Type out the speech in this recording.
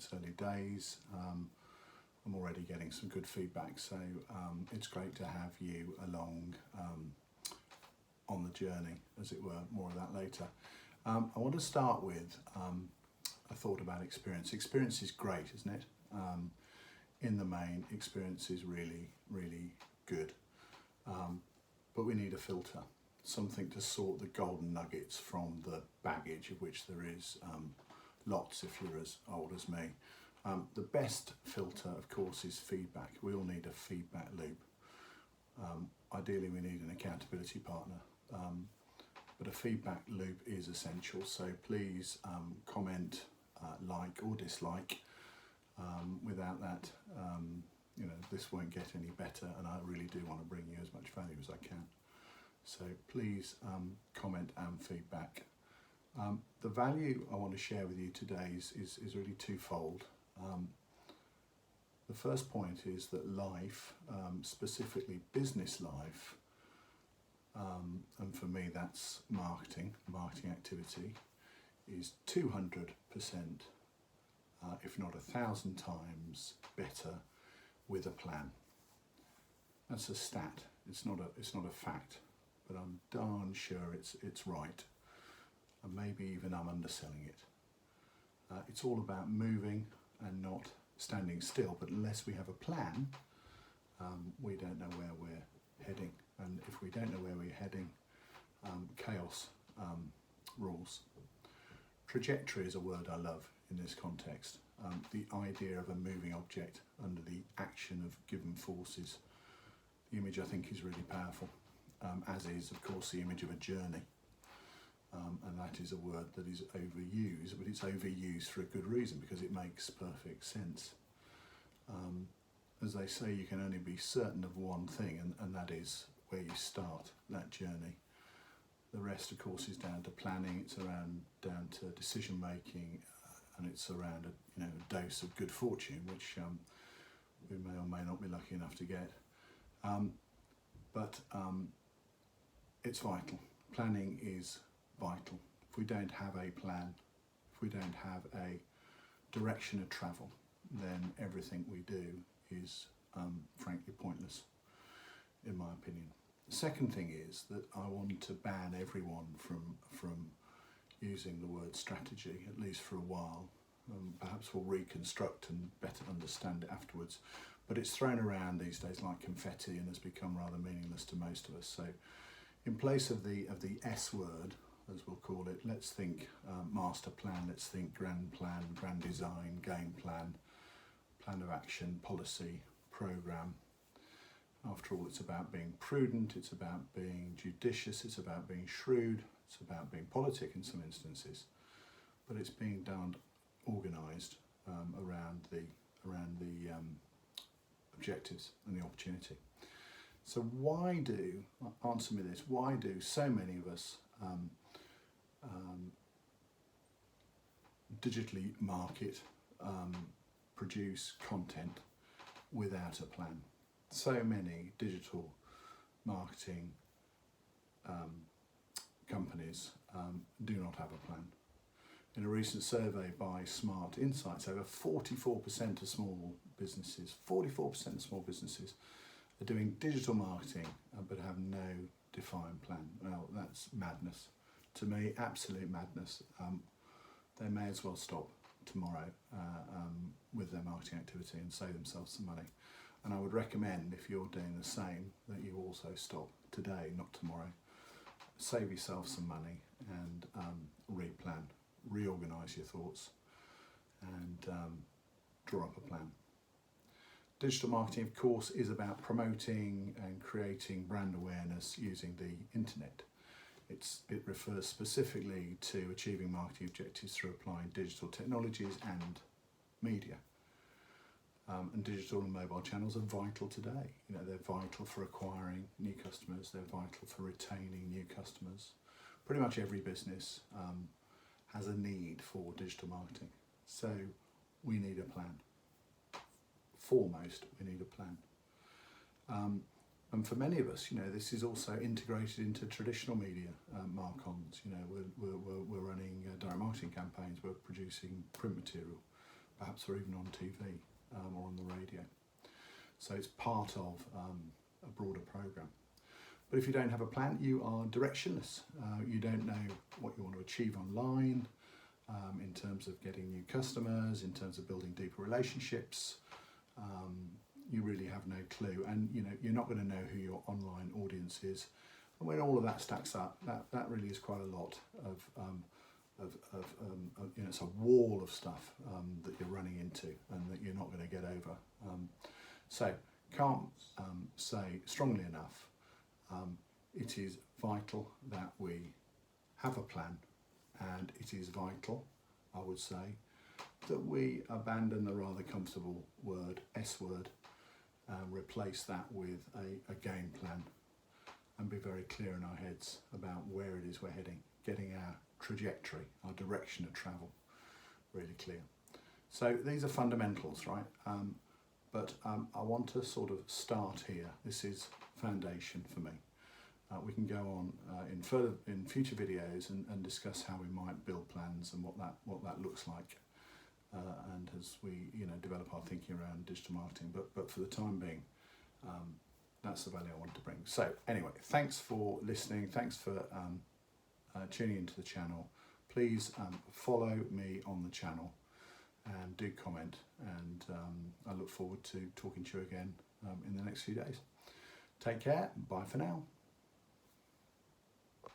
It's early days. I'm already getting some good feedback, so it's great to have you along on the journey, as it were. More of that later. I want to start with a thought about experience. Experience is great, isn't it? In the main, experience is really, really good. But we need a filter, something to sort the golden nuggets from the baggage, of which there is lots if you're as old as me. The best filter, of course, is feedback. We all need a feedback loop. Ideally, we need an accountability partner. But a feedback loop is essential, so please comment, like or dislike. Without that, this won't get any better, and I really do want to bring you as much value as I can. So please comment and feedback. The value I want to share with you today is really twofold. The first point is that life, specifically business life, and for me that's marketing activity, is 200%, if not 1,000 times better with a plan. That's a stat. It's not a fact, but I'm darn sure it's right, and maybe even I'm underselling it. It's all about moving and not standing still. But unless we have a plan, we don't know where we're heading. And if we don't know where we're heading, chaos rules. Trajectory is a word I love in this context. The idea of a moving object under the action of given forces. The image, I think, is really powerful, as is, of course, the image of a journey. And that is a word that is overused, but it's overused for a good reason, because it makes perfect sense. As they say, you can only be certain of one thing, and that is where you start that journey. The rest, of course, is down to planning. It's down to decision making, and it's around a dose of good fortune, which we may or may not be lucky enough to get. But it's vital. Planning is vital. If we don't have a plan, if we don't have a direction of travel, then everything we do is frankly pointless, in my opinion. The second thing is that I want to ban everyone from using the word strategy, at least for a while. Perhaps we'll reconstruct and better understand it afterwards, but it's thrown around these days like confetti and has become rather meaningless to most of us. So in place of the S word, as we'll call it, let's think master plan, let's think grand plan, grand design, game plan, plan of action, policy, programme. After all, it's about being prudent, it's about being judicious, it's about being shrewd, it's about being politic in some instances, but it's being done organised around the objectives and the opportunity. So answer me this, why do so many of us digitally market, produce content without a plan? So many digital marketing companies do not have a plan. In a recent survey by Smart Insights, over 44% of small businesses are doing digital marketing but have no defined plan. Well, that's madness. To me, absolute madness. They may as well stop tomorrow with their marketing activity and save themselves some money. And I would recommend, if you're doing the same, that you also stop today, not tomorrow. Save yourself some money and replan, reorganise your thoughts, and draw up a plan. Digital marketing, of course, is about promoting and creating brand awareness using the internet. It refers specifically to achieving marketing objectives through applying digital technologies and media. And digital and mobile channels are vital today. They're vital for acquiring new customers. They're vital for retaining new customers. Pretty much every business has a need for digital marketing. So we need a plan. Foremost, we need a plan. And for many of us, this is also integrated into traditional media marcons. We're running direct marketing campaigns. We're producing print material, perhaps or even on TV or on the radio. So it's part of a broader program. But if you don't have a plan, you are directionless. You don't know what you want to achieve online in terms of getting new customers, in terms of building deeper relationships. You really have no clue, and you're not going to know who your online audience is. And when all of that stacks up, that really is quite a lot of it's a wall of stuff that you're running into and that you're not going to get over. So can't say strongly enough, it is vital that we have a plan, and it is vital, I would say, that we abandon the rather comfortable S word, and replace that with a game plan, and be very clear in our heads about where it is we're heading, getting our trajectory, our direction of travel really clear. So these are fundamentals, right? But I want to sort of start here. This is foundation for me. We can go on in future videos and discuss how we might build plans and what that looks like, and as we develop our thinking around digital marketing. But for the time being, that's the value I want to bring. So anyway, thanks for listening. Thanks for tuning into the channel. Please follow me on the channel and do comment, and I look forward to talking to you again in the next few days. Take care. Bye for now.